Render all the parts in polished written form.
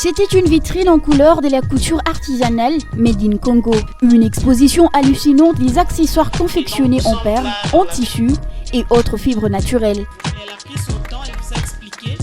C'était une vitrine en couleur de la couture artisanale Made in Congo. Une exposition hallucinante des accessoires confectionnés en perles, en tissu et autres fibres naturelles. Elle a pris son temps et vous a expliqué.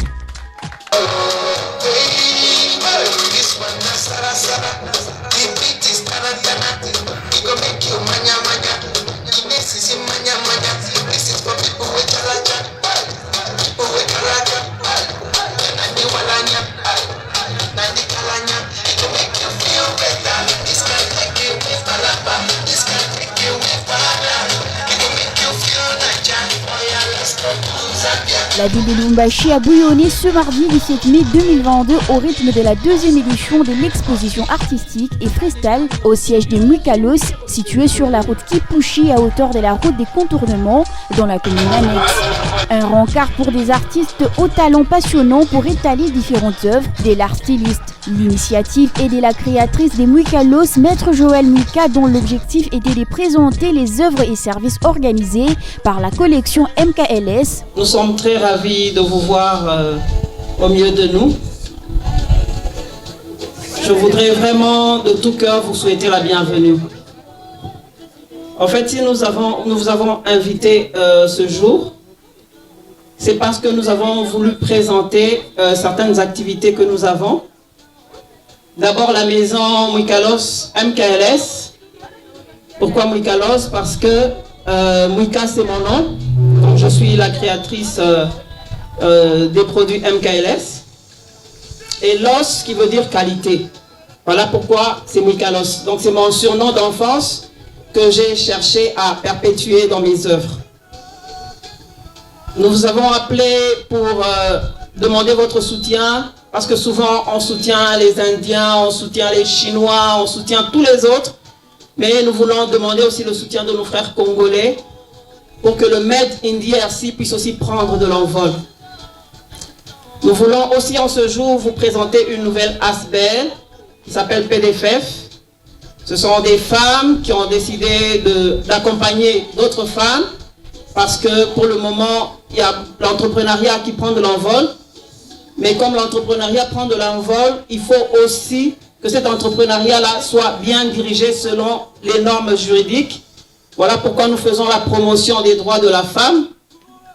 La ville de Lubumbashi a bouillonné ce mardi 17 mai 2022 au rythme de la deuxième édition de l'exposition artistique et freestyle au siège des Mwikalos, situé sur la route Kipushi à hauteur de la route des contournements dans la commune annexe. Un rencard pour des artistes aux talents passionnants pour étaler différentes œuvres de l'art styliste. L'initiative est de la créatrice des Mwikalos, Maître Joël Mwika, dont l'objectif était de présenter les œuvres et services organisés par la collection MKLS. Nous sommes très ravis de vous voir au milieu de nous. Je voudrais vraiment de tout cœur vous souhaiter la bienvenue. En fait, si nous vous avons invité ce jour, c'est parce que nous avons voulu présenter certaines activités que nous avons. D'abord la maison Mwikalos MKLS. Pourquoi Mwikalos? Parce que Mwika c'est mon nom. Donc, je suis la créatrice des produits MKLS. Et Los qui veut dire qualité. Voilà pourquoi c'est Mwikalos. Donc c'est mon surnom d'enfance que j'ai cherché à perpétuer dans mes œuvres. Nous vous avons appelé pour demander votre soutien, parce que souvent on soutient les Indiens, on soutient les Chinois, on soutient tous les autres, mais nous voulons demander aussi le soutien de nos frères congolais pour que le Made in DRC puisse aussi prendre de l'envol. Nous voulons aussi en ce jour vous présenter une nouvelle ASBEL qui s'appelle PDFF. Ce sont des femmes qui ont décidé d'accompagner d'autres femmes, parce que pour le moment, il y a l'entrepreneuriat qui prend de l'envol. Mais comme l'entrepreneuriat prend de l'envol, il faut aussi que cet entrepreneuriat-là soit bien dirigé selon les normes juridiques. Voilà pourquoi nous faisons la promotion des droits de la femme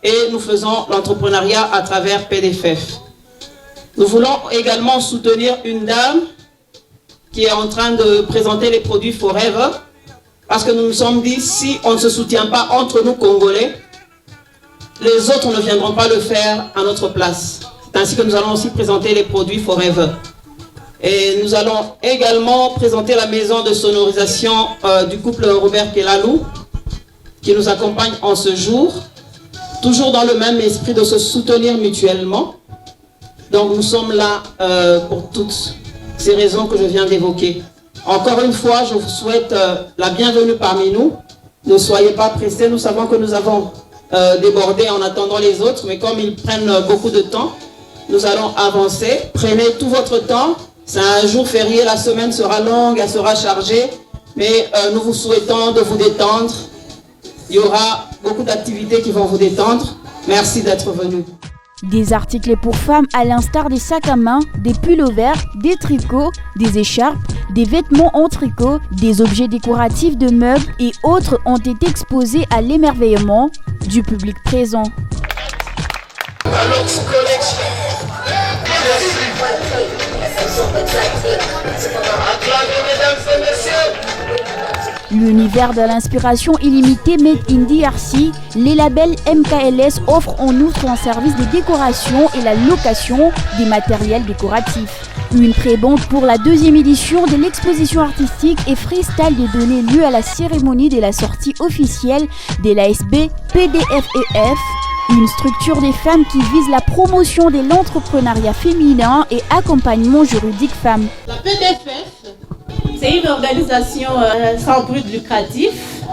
et nous faisons l'entrepreneuriat à travers PDFF. Nous voulons également soutenir une dame qui est en train de présenter les produits Forever, parce que nous nous sommes dit, si on ne se soutient pas entre nous Congolais, les autres ne viendront pas le faire à notre place. C'est ainsi que nous allons aussi présenter les produits Forever. Et nous allons également présenter la maison de sonorisation du couple Robert Kelalou, qui nous accompagne en ce jour, toujours dans le même esprit de se soutenir mutuellement. Donc nous sommes là pour toutes ces raisons que je viens d'évoquer. Encore une fois, je vous souhaite la bienvenue parmi nous. Ne soyez pas pressés, nous savons que nous avons débordé en attendant les autres, mais comme ils prennent beaucoup de temps, nous allons avancer. Prenez tout votre temps. C'est un jour férié, la semaine sera longue, elle sera chargée, mais nous vous souhaitons de vous détendre. Il y aura beaucoup d'activités qui vont vous détendre. Merci d'être venus. Des articles pour femmes à l'instar des sacs à main, des pullovers, des tricots, des écharpes, des vêtements en tricot, des objets décoratifs de meubles et autres ont été exposés à l'émerveillement du public présent. L'univers de l'inspiration illimitée Made in DRC, les labels MKLS offrent en outre un service de décoration et la location des matériels décoratifs. Une prébande pour la deuxième édition de l'exposition artistique et freestyle de donner lieu à la cérémonie de la sortie officielle de l'ASB PDFEF, une structure des femmes qui vise la promotion de l'entrepreneuriat féminin et accompagnement juridique femmes. La PDFF, c'est une organisation sans but lucratif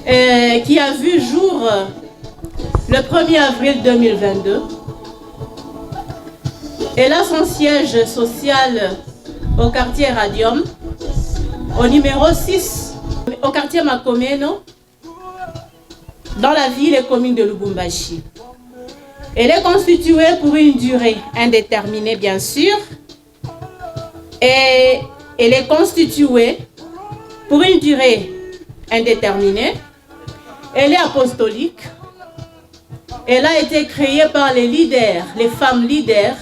qui a vu jour le 1er avril 2022. Elle a son siège social au quartier Radium, au numéro 6, au quartier Makomeno, dans la ville et commune de Lubumbashi. Elle est constituée pour une durée indéterminée, bien sûr, Et elle est constituée pour une durée indéterminée. Elle est apostolique. Elle a été créée par les leaders, les femmes leaders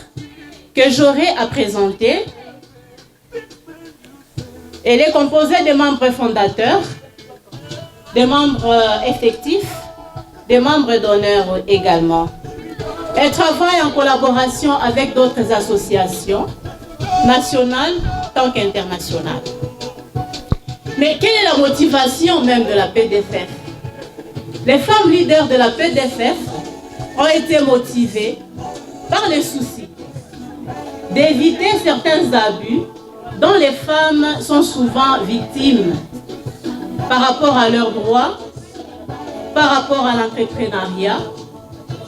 que j'aurai à présenter. Elle est composée des membres fondateurs, des membres effectifs, des membres d'honneur également. Elle travaille en collaboration avec d'autres associations, nationales tant qu'internationales. Mais quelle est la motivation même de la PDFF? Les femmes leaders de la PDFF ont été motivées par le souci d'éviter certains abus dont les femmes sont souvent victimes par rapport à leurs droits, par rapport à l'entrepreneuriat.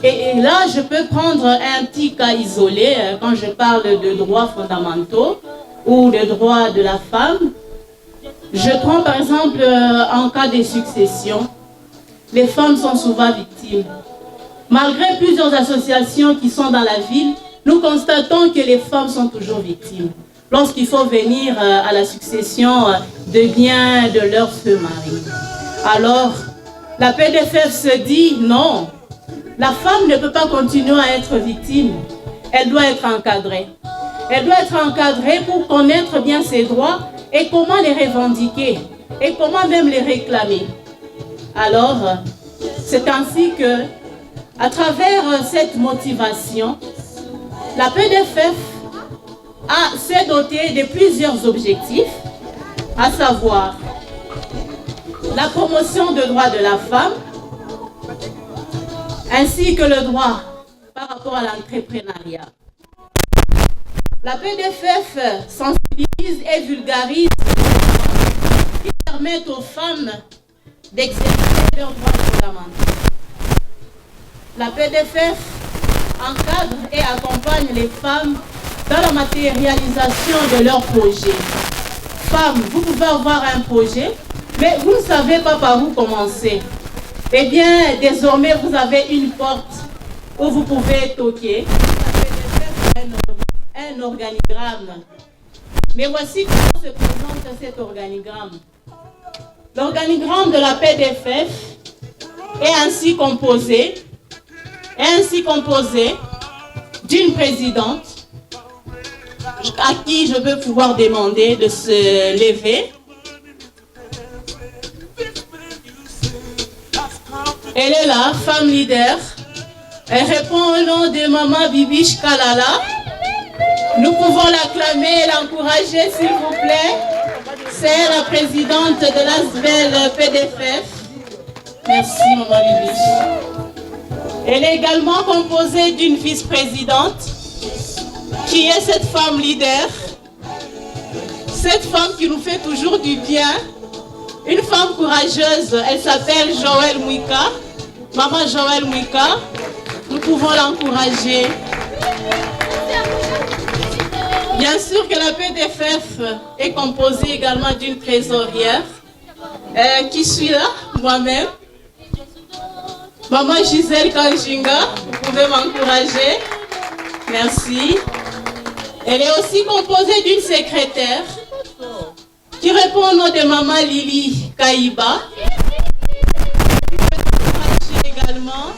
Et là, je peux prendre un petit cas isolé quand je parle de droits fondamentaux ou de droits de la femme. Je prends par exemple en cas de succession, les femmes sont souvent victimes. Malgré plusieurs associations qui sont dans la ville, nous constatons que les femmes sont toujours victimes lorsqu'il faut venir à la succession de biens de leur feu mari. Alors, la PDFF se dit non, la femme ne peut pas continuer à être victime, elle doit être encadrée. Elle doit être encadrée pour connaître bien ses droits et comment les revendiquer et comment même les réclamer. Alors, c'est ainsi que, à travers cette motivation, la PDFF s'est dotée de plusieurs objectifs, à savoir la promotion des droits de la femme, ainsi que le droit par rapport à l'entrepreneuriat. La PDFF sensibilise et vulgarise qui permettent aux femmes d'exercer leurs droits fondamentaux. La PDFF encadre et accompagne les femmes dans la matérialisation de leurs projets. Femmes, vous pouvez avoir un projet, mais vous ne savez pas par où commencer. Eh bien, désormais, vous avez une porte où vous pouvez toquer. Un organigramme. Mais voici comment se présente cet organigramme. L'organigramme de la PDFF est ainsi composé d'une présidente à qui je veux pouvoir demander de se lever. Elle est là, femme leader. Elle répond au nom de Maman Bibiche Kalala. Nous pouvons l'acclamer et l'encourager, s'il vous plaît. C'est la présidente de l'ASBEL PDFF. Merci, Maman Bibiche. Elle est également composée d'une vice-présidente, qui est cette femme leader. Cette femme qui nous fait toujours du bien. Une femme courageuse, elle s'appelle Joël Mouika. Maman Joël Mouika, nous pouvons l'encourager. Bien sûr que la PDFF est composée également d'une trésorière qui suis là, moi-même. Maman Gisèle Kanjinga, vous pouvez m'encourager. Merci. Elle est aussi composée d'une secrétaire qui répond au nom de Maman Lili Kaïba. Je peux t'encourager également.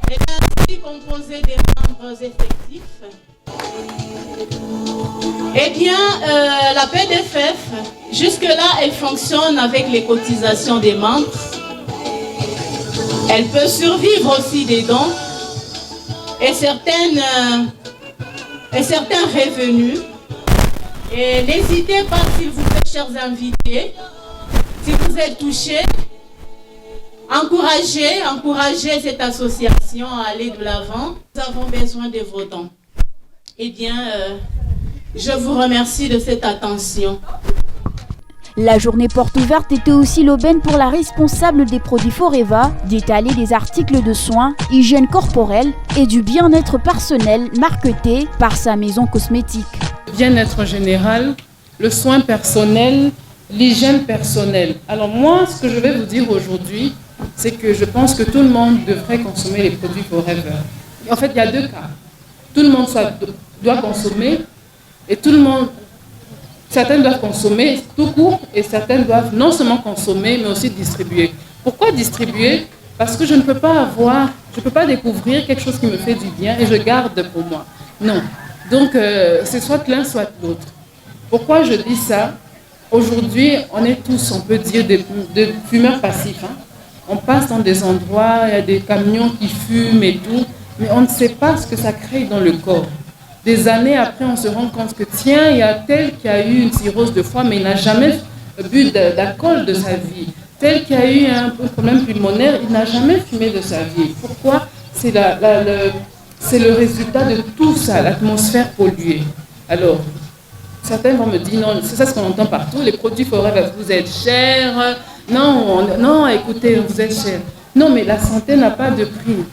Elle est ainsi composée des membres effectifs. Eh bien, la PDFF, jusque-là, elle fonctionne avec les cotisations des membres. Elle peut survivre aussi des dons et certains revenus. Et n'hésitez pas, s'il vous plaît, chers invités, si vous êtes touchés, encouragez cette association à aller de l'avant. Nous avons besoin de vos dons. Eh bien, je vous remercie de cette attention. La journée porte ouverte était aussi l'aubaine pour la responsable des produits Foreva d'étaler des articles de soins, hygiène corporelle et du bien-être personnel marketés par sa maison cosmétique. Le bien-être général, le soin personnel, l'hygiène personnelle. Alors moi, ce que je vais vous dire aujourd'hui, c'est que je pense que tout le monde devrait consommer les produits Forever. En fait, il y a deux cas. tout le monde doit consommer et tout le monde, certains doivent consommer tout court et certains doivent non seulement consommer mais aussi distribuer. Pourquoi distribuer? Parce que je ne peux pas découvrir quelque chose qui me fait du bien et je garde pour moi. Non. Donc, c'est soit l'un, soit l'autre. Pourquoi je dis ça? Aujourd'hui, on est tous, on peut dire, des fumeurs passifs. Hein? On passe dans des endroits, il y a des camions qui fument et tout, mais on ne sait pas ce que ça crée dans le corps. Des années après, on se rend compte que tiens, il y a tel qui a eu une cirrhose de foie, mais il n'a jamais bu d'alcool de sa vie. Tel qui a eu un problème pulmonaire, il n'a jamais fumé de sa vie. Pourquoi? C'est le résultat de tout ça, l'atmosphère polluée. Alors, certains vont me dire, non, c'est ça ce qu'on entend partout, les produits Forever, vous êtes chers, non, écoutez, vous êtes chers. Non, mais la santé n'a pas de prix.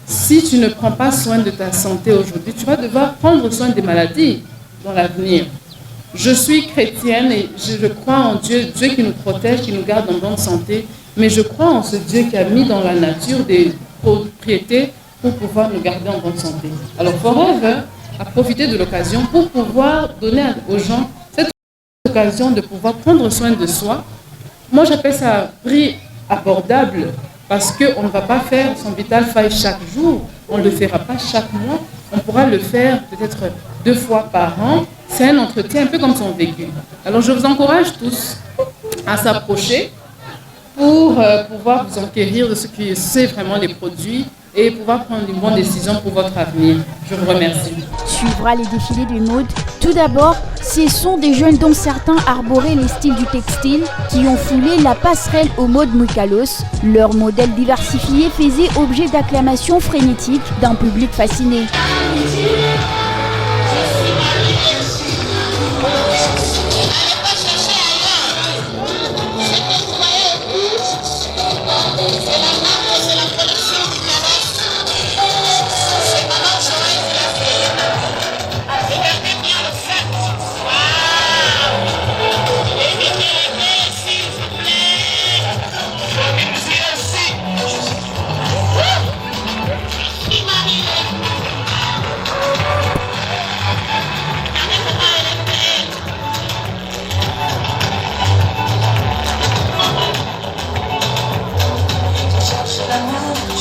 Si tu ne prends pas soin de ta santé aujourd'hui, tu vas devoir prendre soin des maladies dans l'avenir. Je suis chrétienne et je crois en Dieu, Dieu qui nous protège, qui nous garde en bonne santé, mais je crois en ce Dieu qui a mis dans la nature des propriétés pour pouvoir nous garder en bonne santé. Alors Forever a profité de l'occasion pour pouvoir donner aux gens cette occasion de pouvoir prendre soin de soi. Moi j'appelle ça un prix abordable parce qu'on ne va pas faire son Vital 5 chaque jour, on ne le fera pas chaque mois, on pourra le faire peut-être 2 fois par an. C'est un entretien un peu comme son vécu. Alors je vous encourage tous à s'approcher pour pouvoir vous enquérir de ce que c'est vraiment les produits et pouvoir prendre une bonne décision pour votre avenir. Je vous remercie. Suivra les défilés de mode. Tout d'abord, ce sont des jeunes dont certains arboraient les styles du textile qui ont foulé la passerelle au mode Mukalos. Leur modèle diversifié faisait objet d'acclamations frénétiques d'un public fasciné.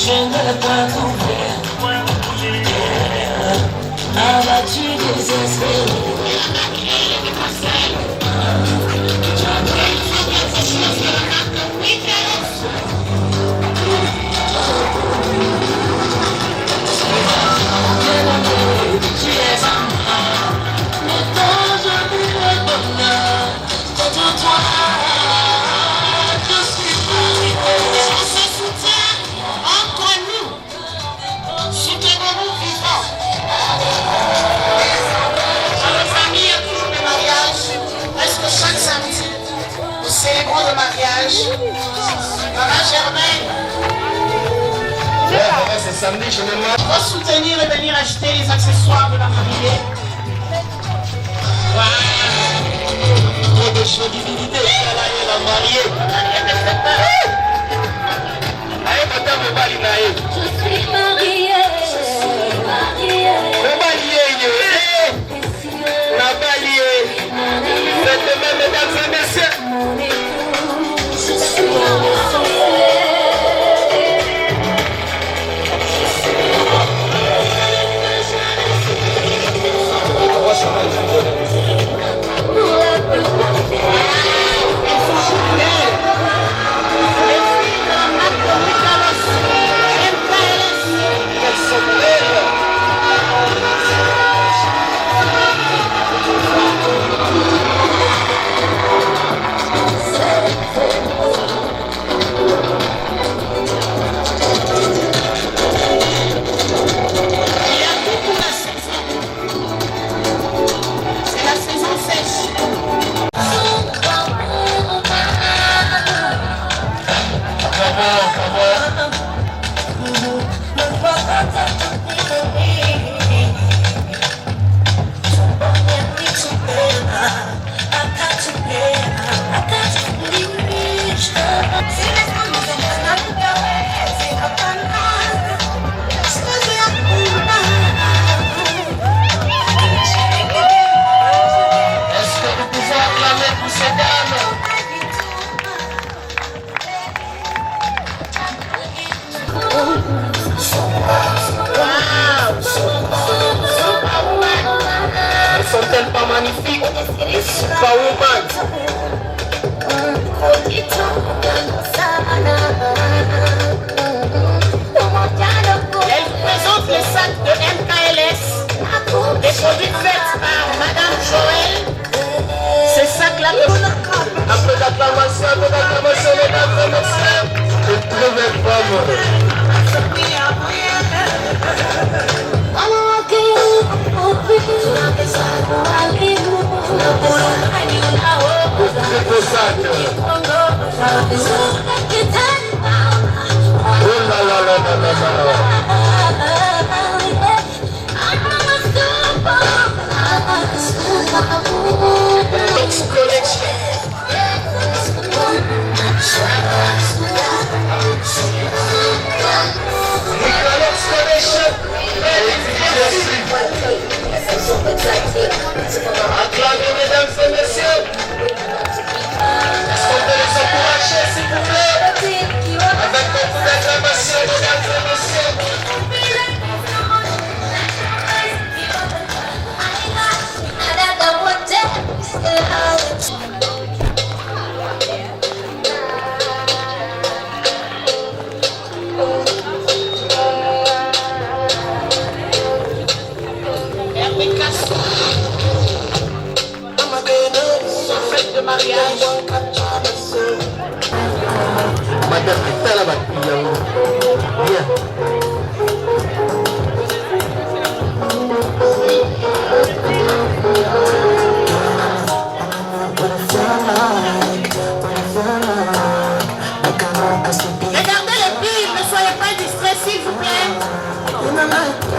Je ne l'ai pas trouvé. Abattu, désespéré. Tu es un mais quand je vis le bonheur contre toi, je suis arrivé. On se soutient entre nous. Soutenons-nous vivants. Dans notre famille, il y a toujours des mariages. Presque chaque samedi, nous célébrons le mariage. Dans la Germaine. C'est samedi, je me marre. Pour soutenir et venir acheter les accessoires de la mariée. Trop de solidité, la mariée. Allez, madame, on va aller naïf. Je suis mariée. On va lier, on va lier. Cette demain, mesdames et messieurs. Je suis mariée. n'est-elle pas magnifique? Superwoman. Elle vous présente le sac de MKLS, des produits faits par Madame Joël. Ces sacs-là, Un peu d'acclamation, mesdames et messieurs. Une très belle femme. C'est pour ça que... Oh là là là là là là. Mix Collection. Nicolas Collection. Acclamez, mesdames et messieurs. Est-ce qu'on peut les encourager, s'il vous plaît? Avec beaucoup d'acclamation, mesdames et messieurs. Hervé Castro, son fête de mariage. Madame est à la bataille. Bien. Regardez les filles, ne soyez pas distraits s'il vous plaît.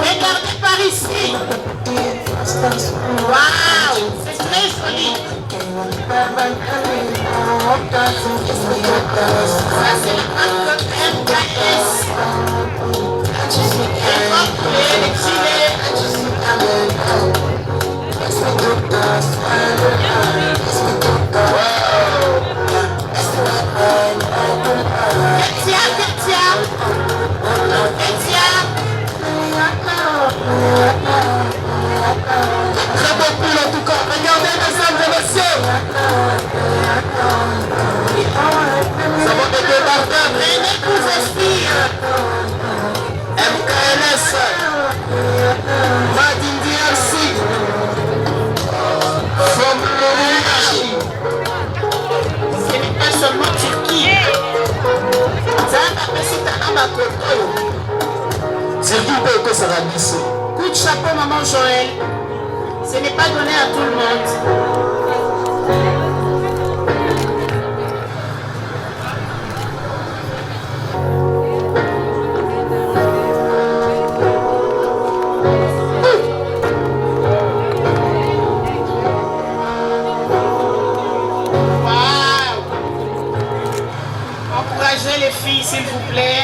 Regardez par ici. Waouh, c'est très joli. Ça c'est la marque MKS. Les gilets. Très beau pull en tout cas. Regardez, mesdames et messieurs. Ça va de débarquer. Venez vous inspire. MKLS. Made in DRC. From Lubumbashi. Ce n'est pas seulement Turquie. Surtout pour que ça va glisser. Coup de chapeau, maman Joël. Ce n'est pas donné à tout le monde. Waouh! Encouragez les filles, s'il vous plaît.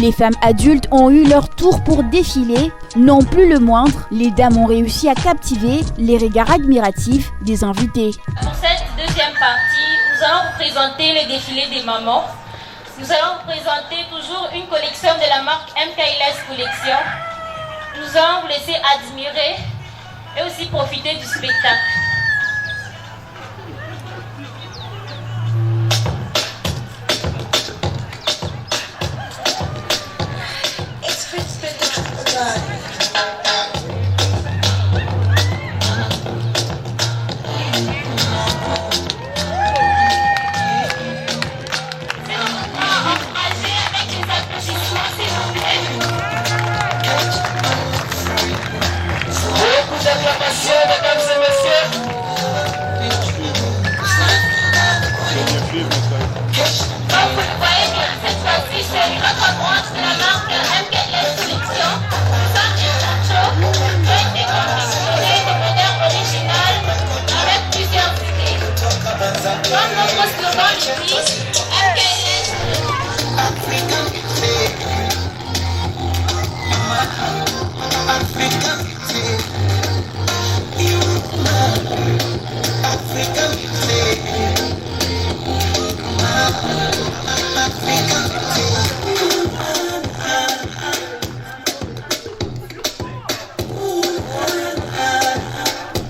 Les femmes adultes ont eu leur tour pour défiler, non plus le moindre, les dames ont réussi à captiver les regards admiratifs des invités. Pour cette deuxième partie, nous allons vous présenter le défilé des mamans. Nous allons vous présenter toujours une collection de la marque MKLS Collection. Nous allons vous laisser admirer et aussi profiter du spectacle.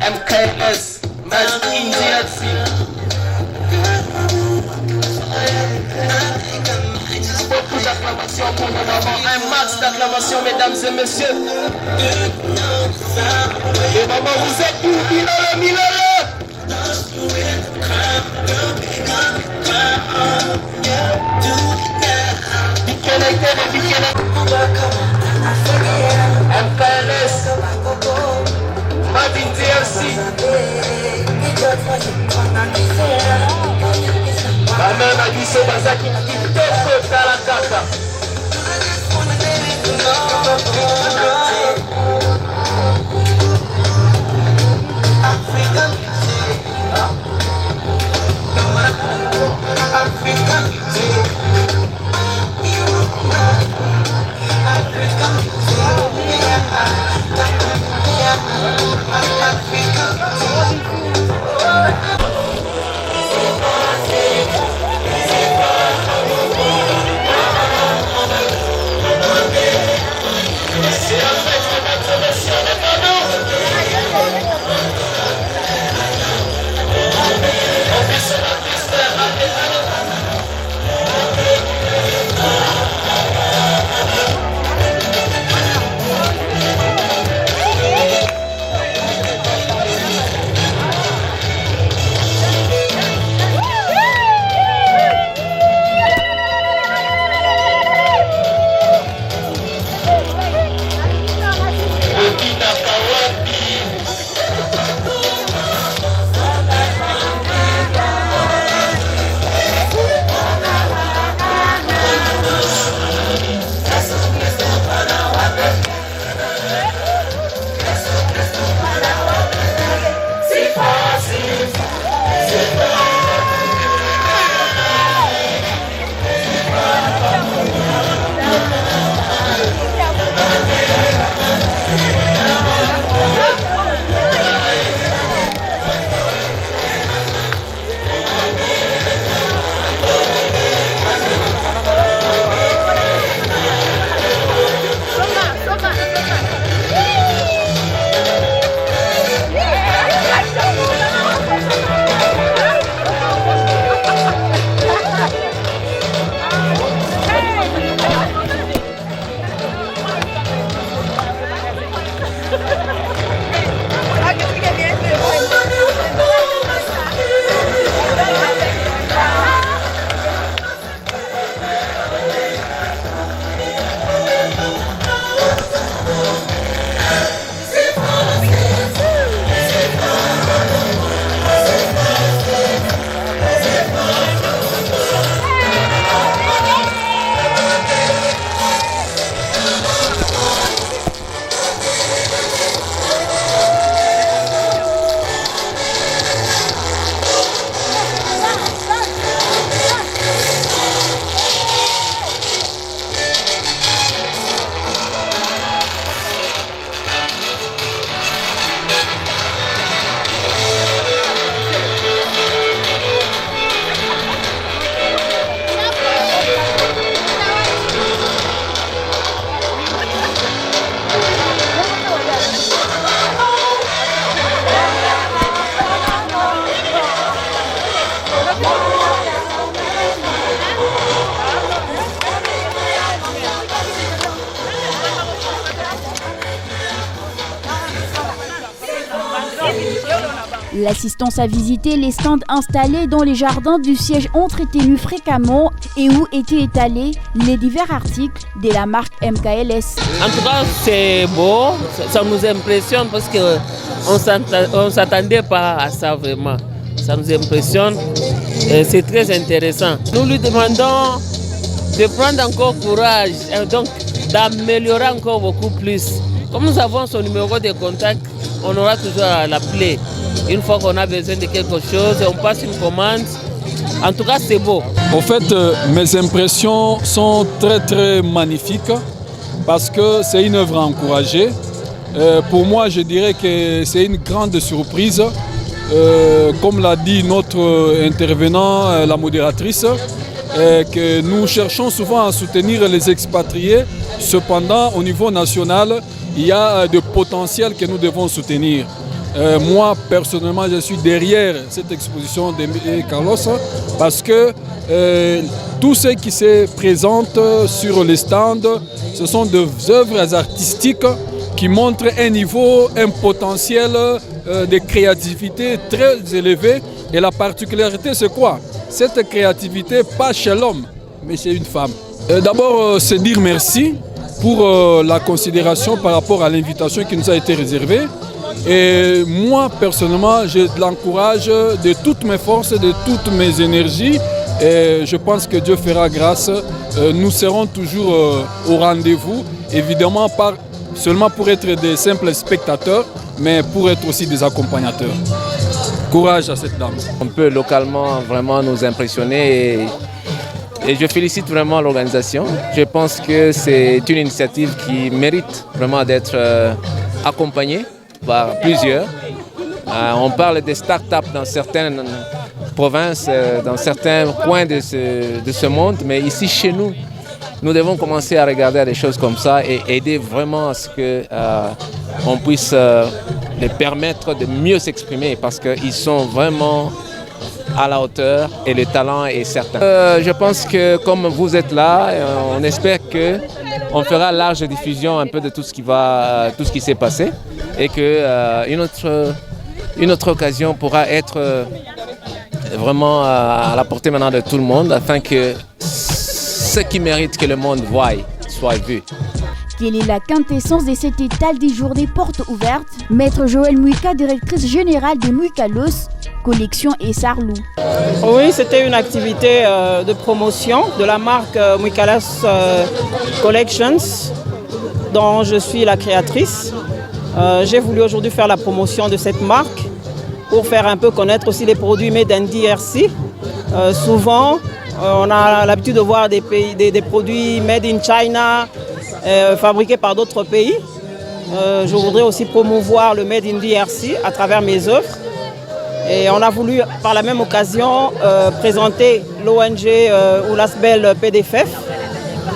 MKLS, Made in DRC. Beaucoup d'acclamations pour nos mamans, un max d'acclamations, mesdames et messieurs. Les mamans, vous êtes où? Milole, Milole. MKLS, Made in DRC. Maman a dit c'est Bazaki qui te fait la caca. L'assistance a visité les stands installés dans les jardins du siège entretenus fréquemment et où étaient étalés les divers articles de la marque MKLS. En tout cas, c'est beau, ça nous impressionne parce qu'on ne s'attendait pas à ça vraiment. Ça nous impressionne et c'est très intéressant. Nous lui demandons de prendre encore courage et donc d'améliorer encore beaucoup plus. Comme nous avons son numéro de contact, on aura toujours à l'appeler. Une fois qu'on a besoin de quelque chose, on passe une commande. En tout cas, c'est beau. En fait, mes impressions sont très magnifiques parce que c'est une œuvre à encourager. Pour moi, je dirais que c'est une grande surprise. Comme l'a dit notre intervenant, la modératrice, que nous cherchons souvent à soutenir les expatriés. Cependant, au niveau national, il y a des potentiels que nous devons soutenir. Moi, personnellement, je suis derrière cette exposition de Carlos parce que tous ceux qui se présentent sur les stands, ce sont des œuvres artistiques qui montrent un niveau, un potentiel de créativité très élevé. Et la particularité, c'est quoi? Cette créativité, pas chez l'homme, mais chez une femme. D'abord, c'est dire merci pour la considération par rapport à l'invitation qui nous a été réservée. Et moi, personnellement, je l'encourage de toutes mes forces, de toutes mes énergies. Et je pense que Dieu fera grâce. Nous serons toujours au rendez-vous, évidemment pas seulement pour être des simples spectateurs, mais pour être aussi des accompagnateurs. Courage à cette dame. On peut localement vraiment nous impressionner et je félicite vraiment l'organisation. Je pense que c'est une initiative qui mérite vraiment d'être accompagnée par plusieurs. On parle des start-up dans certaines provinces, dans certains coins de ce monde, mais ici chez nous, nous devons commencer à regarder des choses comme ça et aider vraiment à ce qu'on puisse les permettre de mieux s'exprimer parce qu'ils sont vraiment à la hauteur et le talent est certain. Je pense que comme vous êtes là, on espère qu'on fera large diffusion un peu de tout ce qui s'est passé et qu'une autre occasion pourra être vraiment à la portée maintenant de tout le monde afin que ce qui mérite que le monde voie soit vu. Quelle est la quintessence de cet étal des jours des portes ouvertes? Maître Joël Mouika, directrice générale de Mouikalos, collection et Sarlou. Oui, c'était une activité de promotion de la marque Mouikalos Collections, dont je suis la créatrice. J'ai voulu aujourd'hui faire la promotion de cette marque pour faire un peu connaître aussi les produits made in DRC. Souvent, on a l'habitude de voir des produits made in China, fabriqués par d'autres pays. Je voudrais aussi promouvoir le made in DRC à travers mes œuvres. Et on a voulu par la même occasion présenter l'ONG ou l'ASBEL PDFF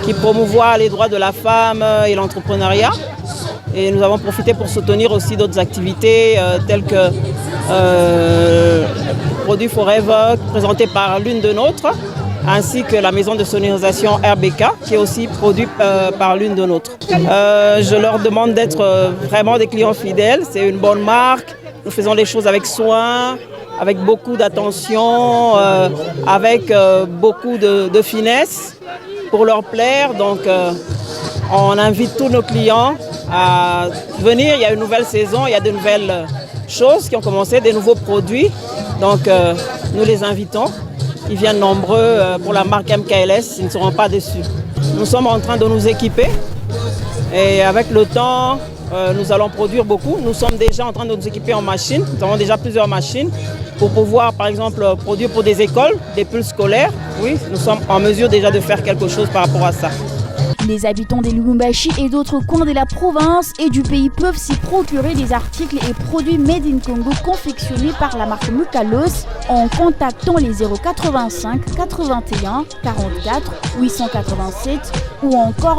qui promouvoit les droits de la femme et l'entrepreneuriat. Et nous avons profité pour soutenir aussi d'autres activités telles que Produits Forever présenté par l'une de nôtres, ainsi que la maison de sonorisation RBK qui est aussi produite par l'une de nôtres. Je leur demande d'être vraiment des clients fidèles, c'est une bonne marque, nous faisons les choses avec soin, avec beaucoup d'attention, avec beaucoup de finesse pour leur plaire. Donc on invite tous nos clients à venir, il y a une nouvelle saison, il y a de nouvelles choses qui ont commencé, des nouveaux produits, donc nous les invitons. Ils viennent nombreux pour la marque MKLS, ils ne seront pas déçus. Nous sommes en train de nous équiper et avec le temps, nous allons produire beaucoup. Nous sommes déjà en train de nous équiper en machines, nous avons déjà plusieurs machines pour pouvoir par exemple produire pour des écoles, des pulls scolaires. Oui, nous sommes en mesure déjà de faire quelque chose par rapport à ça. Les habitants des Lubumbashi et d'autres coins de la province et du pays peuvent s'y procurer des articles et produits made in Congo confectionnés par la marque Mouikalos en contactant les 085 81 44 887 ou encore